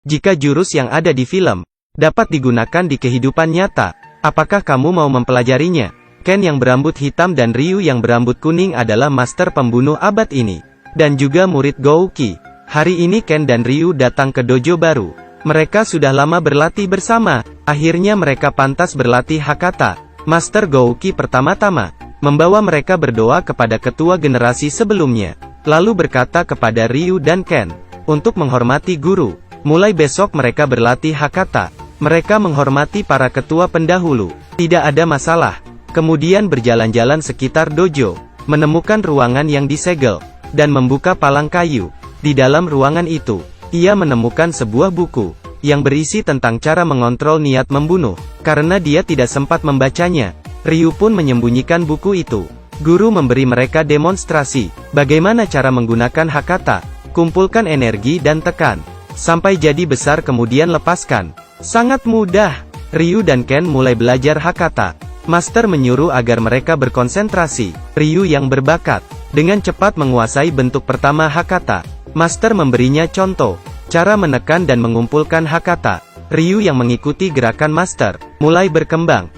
Jika jurus yang ada di film dapat digunakan di kehidupan nyata, apakah kamu mau mempelajarinya? Ken yang berambut hitam dan Ryu yang berambut kuning adalah master pembunuh abad ini, dan juga murid Gouki. Hari ini Ken dan Ryu datang ke dojo baru. Mereka sudah lama berlatih bersama, akhirnya mereka pantas berlatih Hakata. Master Gouki pertama-tama membawa mereka berdoa kepada ketua generasi sebelumnya, lalu berkata kepada Ryu dan Ken untuk menghormati guru. Mulai besok mereka berlatih Hakata. Mereka menghormati para ketua pendahulu. Tidak ada masalah. Kemudian berjalan-jalan sekitar dojo, menemukan ruangan yang disegel, dan membuka palang kayu. Di dalam ruangan itu, ia menemukan sebuah buku yang berisi tentang cara mengontrol niat membunuh. Karena dia tidak sempat membacanya, Ryu pun menyembunyikan buku itu. Guru memberi mereka demonstrasi bagaimana cara menggunakan Hakata. Kumpulkan energi dan tekan sampai jadi besar kemudian lepaskan. Sangat mudah. Ryu dan Ken mulai belajar Hakata. Master menyuruh agar mereka berkonsentrasi. Ryu yang berbakat dengan cepat menguasai bentuk pertama Hakata. Master memberinya contoh cara menekan dan mengumpulkan Hakata. Ryu yang mengikuti gerakan Master mulai berkembang.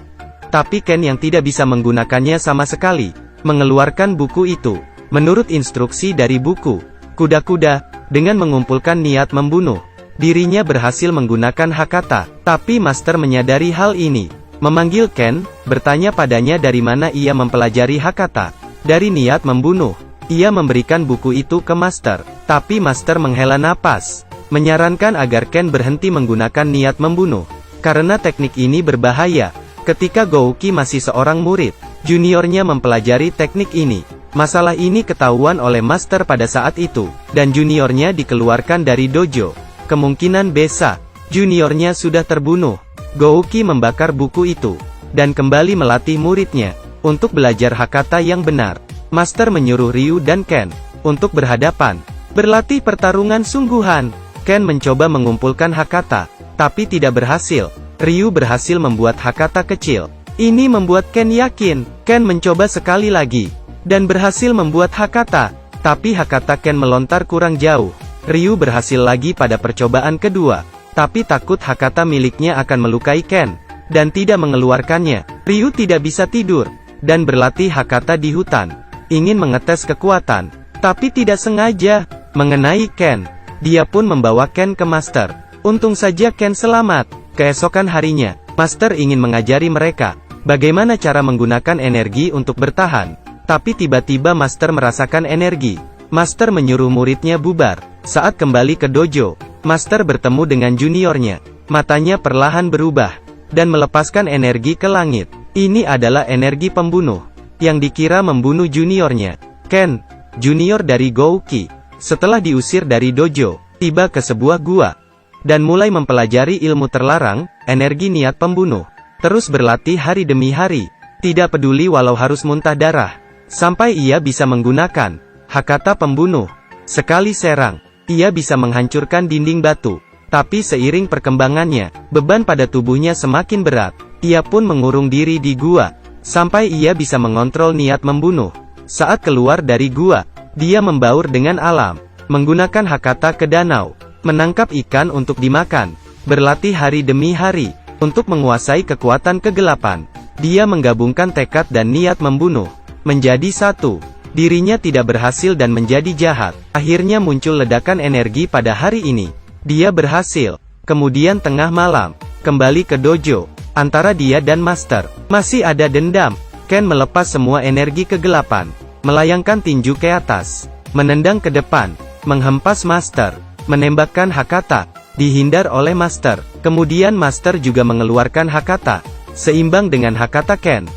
Tapi Ken yang tidak bisa menggunakannya sama sekali mengeluarkan buku itu. Menurut instruksi dari buku kuda-kuda, dengan mengumpulkan niat membunuh, dirinya berhasil menggunakan Hakata. Tapi Master menyadari hal ini. Memanggil Ken, bertanya padanya dari mana ia mempelajari Hakata. Dari niat membunuh. Ia memberikan buku itu ke Master. Tapi Master menghela napas, menyarankan agar Ken berhenti menggunakan niat membunuh, karena teknik ini berbahaya. Ketika Gouki masih seorang murid, juniornya mempelajari teknik ini. Masalah ini ketahuan oleh Master pada saat itu, dan juniornya dikeluarkan dari dojo. Kemungkinan besar, juniornya sudah terbunuh. Gouki membakar buku itu, dan kembali melatih muridnya, untuk belajar Hakata yang benar. Master menyuruh Ryu dan Ken, untuk berhadapan, berlatih pertarungan sungguhan. Ken mencoba mengumpulkan Hakata, tapi tidak berhasil. Ryu berhasil membuat Hakata kecil. Ini membuat Ken yakin. Ken mencoba sekali lagi, dan berhasil membuat Hakata, tapi Hakata Ken melontar kurang jauh. Ryu berhasil lagi pada percobaan kedua, tapi takut Hakata miliknya akan melukai Ken, dan tidak mengeluarkannya. Ryu tidak bisa tidur, dan berlatih Hakata di hutan, ingin mengetes kekuatan, tapi tidak sengaja mengenai Ken. Dia pun membawa Ken ke Master. Untung saja Ken selamat. Keesokan harinya, Master ingin mengajari mereka bagaimana cara menggunakan energi untuk bertahan. Tapi tiba-tiba Master merasakan energi. Master menyuruh muridnya bubar. Saat kembali ke dojo, Master bertemu dengan juniornya. Matanya perlahan berubah, dan melepaskan energi ke langit. Ini adalah energi pembunuh, yang dikira membunuh juniornya. Ken, junior dari Gouki, setelah diusir dari dojo, tiba ke sebuah gua, dan mulai mempelajari ilmu terlarang, energi niat pembunuh. Terus berlatih hari demi hari, tidak peduli walau harus muntah darah. Sampai ia bisa menggunakan Hakata pembunuh. Sekali serang, ia bisa menghancurkan dinding batu. Tapi seiring perkembangannya, beban pada tubuhnya semakin berat. Ia pun mengurung diri di gua, sampai ia bisa mengontrol niat membunuh. Saat keluar dari gua, dia membaur dengan alam, menggunakan Hakata ke danau, menangkap ikan untuk dimakan, berlatih hari demi hari, untuk menguasai kekuatan kegelapan. Dia menggabungkan tekad dan niat membunuh menjadi satu. Dirinya tidak berhasil dan menjadi jahat. Akhirnya muncul ledakan energi pada hari ini. Dia berhasil. Kemudian tengah malam, kembali ke dojo. Antara dia dan Master, masih ada dendam. Ken melepas semua energi kegelapan, melayangkan tinju ke atas, menendang ke depan, menghempas Master, menembakkan Hakata, dihindar oleh Master. Kemudian Master juga mengeluarkan Hakata, seimbang dengan Hakata Ken.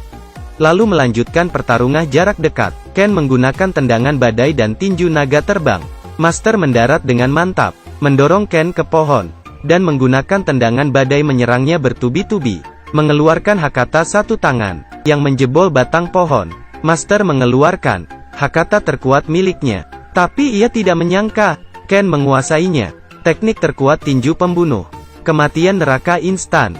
Lalu melanjutkan pertarungan jarak dekat. Ken menggunakan tendangan badai dan tinju naga terbang. Master mendarat dengan mantap, mendorong Ken ke pohon, dan menggunakan tendangan badai menyerangnya bertubi-tubi, mengeluarkan Hakata satu tangan, yang menjebol batang pohon. Master mengeluarkan Hakata terkuat miliknya, tapi ia tidak menyangka Ken menguasainya. Teknik terkuat tinju pembunuh, kematian neraka instan.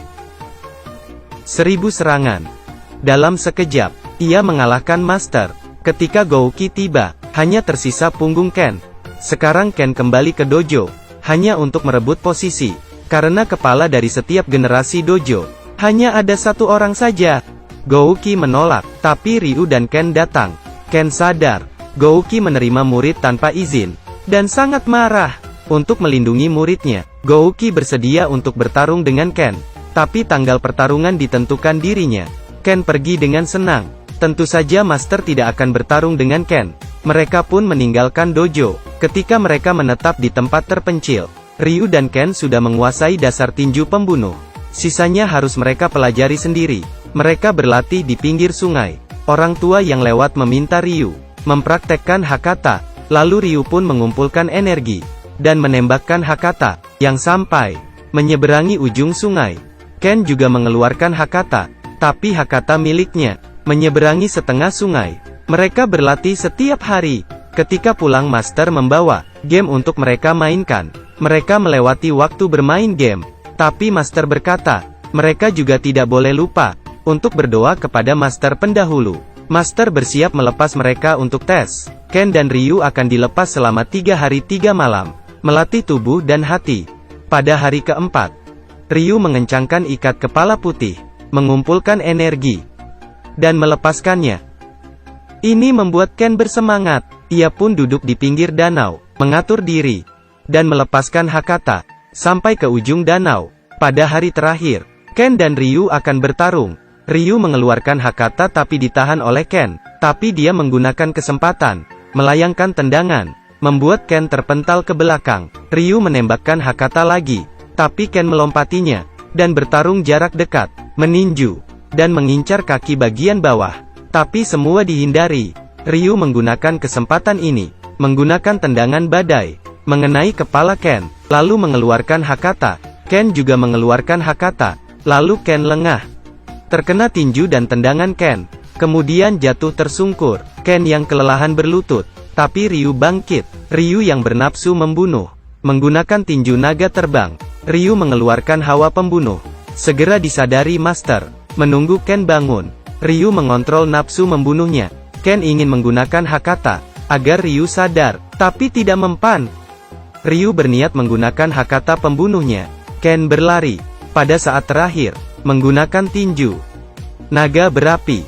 1000 serangan. Dalam sekejap, ia mengalahkan Master. Ketika Gouki tiba, hanya tersisa punggung Ken. Sekarang Ken kembali ke dojo. hanya untuk merebut posisi. Karena kepala dari setiap generasi dojo, hanya ada satu orang saja. Gouki menolak, tapi Ryu dan Ken datang. Ken sadar, Gouki menerima murid tanpa izin, dan sangat marah. Untuk melindungi muridnya, Gouki bersedia untuk bertarung dengan Ken. Tapi tanggal pertarungan ditentukan dirinya. Ken pergi dengan senang. Tentu saja Master tidak akan bertarung dengan Ken. Mereka pun meninggalkan dojo. Ketika mereka menetap di tempat terpencil, Ryu dan Ken sudah menguasai dasar tinju pembunuh. Sisanya harus mereka pelajari sendiri. Mereka berlatih di pinggir sungai. Orang tua yang lewat meminta Ryu mempraktekkan Hakata. Lalu Ryu pun mengumpulkan energi dan menembakkan Hakata yang sampai menyeberangi ujung sungai. Ken juga mengeluarkan Hakata, tapi Hakata miliknya menyeberangi setengah sungai. Mereka berlatih setiap hari. Ketika pulang Master membawa game untuk mereka mainkan. Mereka melewati waktu bermain game. Tapi Master berkata, mereka juga tidak boleh lupa untuk berdoa kepada Master pendahulu. Master bersiap melepas mereka untuk tes. Ken dan Ryu akan dilepas selama 3 hari 3 malam. Melatih tubuh dan hati. Pada hari keempat, Ryu mengencangkan ikat kepala putih, mengumpulkan energi, dan melepaskannya. Ini membuat Ken bersemangat. Ia pun duduk di pinggir danau, mengatur diri, dan melepaskan Hakata, sampai ke ujung danau. Pada hari terakhir, Ken dan Ryu akan bertarung. Ryu mengeluarkan Hakata tapi ditahan oleh Ken. Tapi dia menggunakan kesempatan, melayangkan tendangan, membuat Ken terpental ke belakang. Ryu menembakkan Hakata lagi, tapi Ken melompatinya, dan bertarung jarak dekat, meninju, dan mengincar kaki bagian bawah. Tapi semua dihindari. Ryu menggunakan kesempatan ini, menggunakan tendangan badai, mengenai kepala Ken, lalu mengeluarkan Hakata. Ken juga mengeluarkan Hakata, lalu Ken lengah, terkena tinju dan tendangan Ken, kemudian jatuh tersungkur. Ken yang kelelahan berlutut, tapi Ryu bangkit. Ryu yang bernafsu membunuh, menggunakan tinju naga terbang. Ryu mengeluarkan hawa pembunuh. Segera disadari Master, menunggu Ken bangun. Ryu mengontrol nafsu membunuhnya. Ken ingin menggunakan Hakata, agar Ryu sadar, tapi tidak mempan. Ryu berniat menggunakan Hakata pembunuhnya. Ken berlari. Pada saat terakhir, menggunakan tinju naga berapi.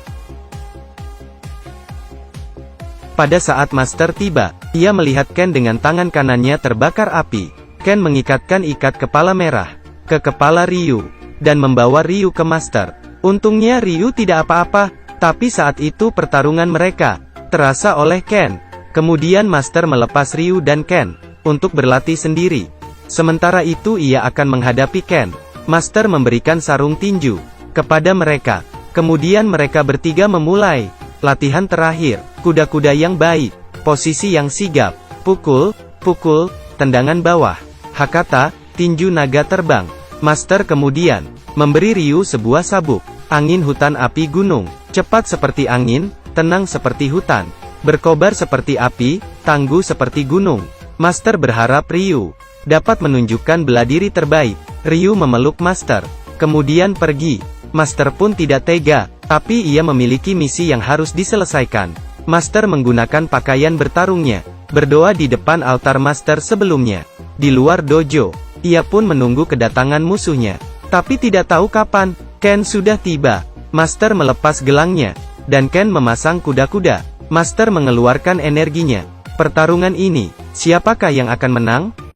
Pada saat Master tiba, ia melihat Ken dengan tangan kanannya terbakar api. Ken mengikatkan ikat kepala merah ke kepala Ryu, dan membawa Ryu ke Master. Untungnya Ryu tidak apa-apa, tapi saat itu pertarungan mereka terasa oleh Ken. Kemudian Master melepas Ryu dan Ken untuk berlatih sendiri. Sementara itu ia akan menghadapi Ken. Master memberikan sarung tinju kepada mereka. Kemudian mereka bertiga memulai latihan terakhir. Kuda-kuda yang baik, posisi yang sigap, pukul, tendangan bawah, Hakata, tinju naga terbang. Master kemudian memberi Ryu sebuah sabuk. Angin hutan api gunung, cepat seperti angin, tenang seperti hutan, berkobar seperti api, tangguh seperti gunung. Master berharap Ryu dapat menunjukkan bela diri terbaik. Ryu memeluk Master, kemudian pergi. Master pun tidak tega, tapi ia memiliki misi yang harus diselesaikan. Master menggunakan pakaian bertarungnya, berdoa di depan altar Master sebelumnya. Di luar dojo, ia pun menunggu kedatangan musuhnya, tapi tidak tahu kapan. Ken sudah tiba. Master melepas gelangnya, dan Ken memasang kuda-kuda. Master mengeluarkan energinya. Pertarungan ini, siapakah yang akan menang?